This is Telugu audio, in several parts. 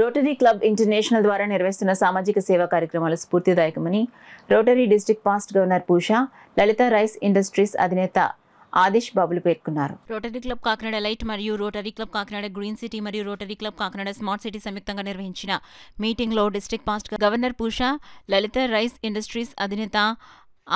రోటరీ క్లబ్ ఇంటర్నేషనల్ ద్వారా నిర్వహిస్తున్న సామాజిక సేవా కార్యక్రమాలు స్ఫూర్తిదాయకమని Rotary district past governor Pusha, Lalitha rice industries అధినేత ఆదిష్ బాబులు పేర్కొన్నారు. రోటరీ క్లబ్ కాకినాడ లైట్ మరియు Rotary club Kakinada green city మరియు Rotary club Kakinada smart city సంయుక్తంగా నిర్వహించిన మీటింగ్లో district past governor Pusha, Lalitha rice industries అధినేత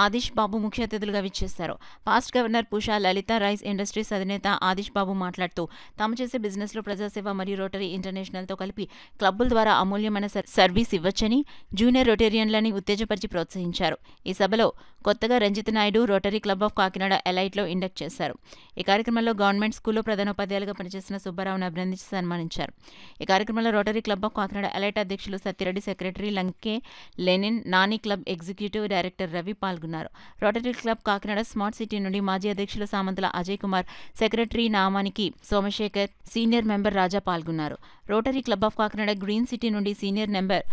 ఆదిష్ బాబు ముఖ్య అతిథులుగా విచ్చేశారు. Past governor Pusha, Lalitha rice industries అధినేత ఆదిష్ బాబు మాట్లాడుతూ తాము చేసే బిజినెస్లో ప్రజాసేవ మరియు రోటరీ ఇంటర్నేషనల్తో కలిపి క్లబ్బుల ద్వారా అమూల్యమైన సర్వీస్ ఇవ్వచ్చని జూనియర్ రొటేరియన్లని ఉత్తేజపరిచి ప్రోత్సహించారు. ఈ సభలో కొత్తగా Ranjith Naidu Rotary club of Kakinada ఎలైట్లో ఇండక్ట్ చేశారు. ఈ కార్యక్రమంలో గవర్నమెంట్ స్కూల్లో ప్రధానోపాధ్యాయులుగా పనిచేసిన సుబ్బారావును అభినందించి సన్మానించారు. ఈ కార్యక్రమంలో Rotary club of Kakinada elite అధ్యక్షులు Satyareddy, secretary Lanke Lenin, Nani club executive director Ravi పాల్గొన్నారు. Rotary club Kakinada smart city నుండి మాజీ అధ్యక్షులు సామంతుల అజయ్ కుమార్, సెక్రటరీ నామానికి సోమశేఖర్, సీనియర్ మెంబర్ రాజా పాల్గొన్నారు. Rotary club of Kakinada green city నుండి senior member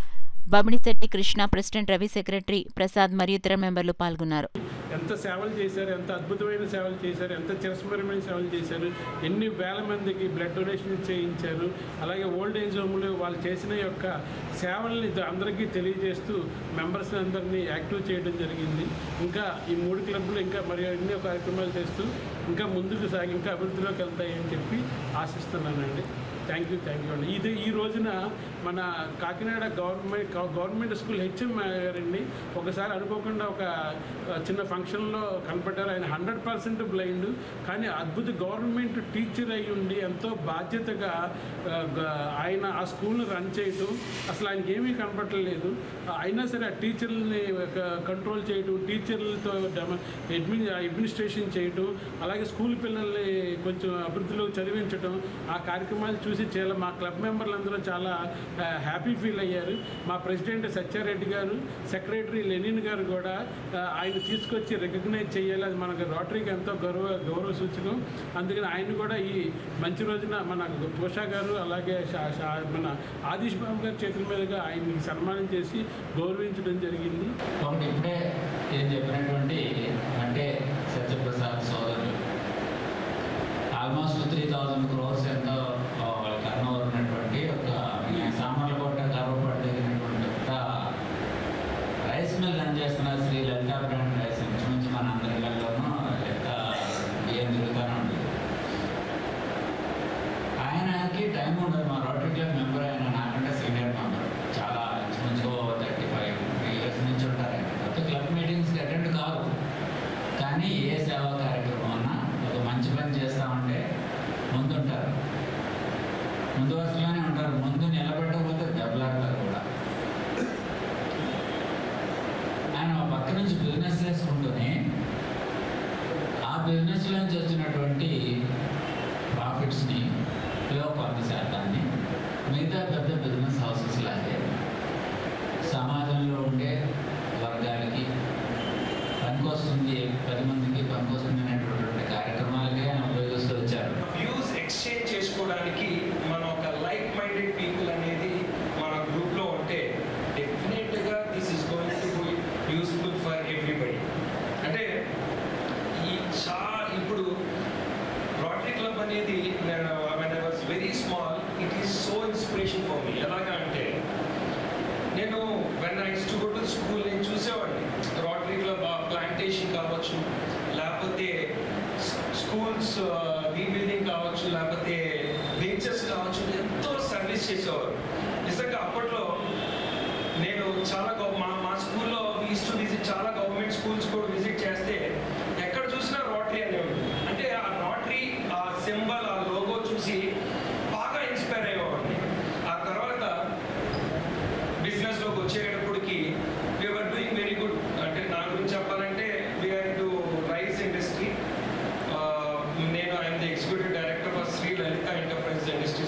Bamidisetti Krishna, president Ravi, secretary Prasad మరియు ఇతర మెంబర్లు పాల్గొన్నారు. ఎంత సేవలు చేశారు, ఎంత అద్భుతమైన సేవలు చేశారు, ఎంత చిరస్మరణమైన సేవలు చేశారు, ఎన్ని వేల మందికి బ్లడ్ డొనేషన్ చేయించారు. అలాగే ఓల్డ్ ఏజ్ హోమ్లో వాళ్ళు చేసిన యొక్క సేవల్ని అందరికీ తెలియజేస్తూ మెంబర్స్ అందరినీ యాక్టివ్ చేయడం జరిగింది. ఇంకా ఈ 3 క్లబ్లు ఇంకా మరియు ఎన్నో కార్యక్రమాలు చేస్తూ ఇంకా ముందుకు సాగి ఇంకా అభివృద్ధిలోకి వెళ్తాయని చెప్పి ఆశిస్తున్నానండి. థ్యాంక్ యూ అండి. ఈ రోజున మన కాకినాడ గవర్నమెంట్ స్కూల్ హెచ్ఎం గారండి ఒకసారి అనుకోకుండా ఒక చిన్న ఫంక్షన్లో కనపడ్డారు. ఆయన 100% బ్లైండ్, కానీ అద్భుత గవర్నమెంట్ టీచర్ అయి ఉండి ఎంతో బాధ్యతగా ఆయన ఆ స్కూల్ని రన్ చేయటం, అసలు ఆయనకి ఏమీ కనపడలేదు. అయినా సరే ఆ టీచర్లని కంట్రోల్ చేయటం, టీచర్లతో అడ్మినిస్ట్రేషన్ చేయటం, అలాగే స్కూల్ పిల్లల్ని కొంచెం అభివృద్ధిలో చదివించడం, ఆ కార్యక్రమాలు చూసి చాలా మా క్లబ్ మెంబర్లు అందరూ చాలా హ్యాపీ ఫీల్ అయ్యారు. మా ప్రెసిడెంట్ సత్యారెడ్డి గారు, సెక్రటరీ లెనిన్ గారు కూడా ఆయన తీసుకొచ్చి రికగ్నైజ్ చేయాలి, అది మనకు రోటరీకి ఎంతో గౌరవ సూచకం. అందుకని ఆయన కూడా ఈ మంచి రోజున మన పూషా గారు అలాగే మన ఆదిష్ బాబు గారి చేతుల మీదుగా ఆయన్ని సన్మానం చేసి గౌరవించడం జరిగింది. ఇప్పుడే ఏం చెప్పినటువంటి అంటే సత్యప్రసాద్ సోదరులు ఆల్మోస్ట్ 3000 crores ఎంతో టర్నోవర్ ఉన్నటువంటి ఒక సామర్లకోట గర్వపడదగినటువంటి ఒక రైస్ మిల్ రన్ చేస్తున్న శ్రీ లలిత బ్రాండ్ రైస్ నుంచి మన అందరిలోనూ లెక్క బియ్యం తిరుగుతూనే ఉంటుంది. ఆయనకి టైం ఉండదు. మా రోటరీ క్లబ్ మెంబర్ ఆయన నాకంటే సీనియర్ మెంబర్, చాలా ఇంచుమించు 35 years నుంచి ఉంటారు. ఆయన కొత్త క్లబ్ మీటింగ్స్కి అటెండ్ కాదు, కానీ ఏ సేవా కార్యక్రమం అన్నా ఒక మంచి పని చేస్తామంటే ముందుంటారు, ముందు వరుసలోనే ఉంటారు. ముందు నిలబెట్టకపోతే దెబ్బలాడతారు కూడా. ఆయన పక్క నుంచి బిజినెస్ చేసుకుంటూనే ఆ బిజినెస్లో నుంచి వచ్చినటువంటి ప్రాఫిట్స్ని కొంత శాతాన్ని మిగతా పెద్ద బిజినెస్ హౌసెస్ లాగే సమాజంలో ఉండే వర్గాలకి పనికొస్తుంది, 10 మందికి పనికొస్తుంది అనేటటువంటి కార్యక్రమాలకే ఆయన ఉపయోగిస్తూ వచ్చారు. వ్యూస్ ఎక్స్చేంజ్ చేసుకోవడానికి మనం ఒక లైక్ మైండెడ్ పీపుల్ అనేది మన గ్రూప్లో ఉంటే డెఫినెట్గా this is going to be useful for everybody. అంటే ఇప్పుడు రోటరీ క్లబ్ అనేది when I was very small it is so inspiration for me. ఎలాగా అంటే నేను when I use to go to school నేను చూసేవాడిని రోటరీ క్లబ్ ప్లాంటేషన్ కావచ్చు, లేకపోతే స్కూల్స్ రీబిల్డింగ్ కావచ్చు, లేకపోతే బెంచెస్ కావచ్చు, ఎంతో సర్వీస్ చేసేవారు. నిజంగా అప్పట్లో నేను చాలా మా స్కూల్లో యూస్ టు విజిట్ చాలా గవర్నమెంట్ స్కూల్స్ కూడా విజిట్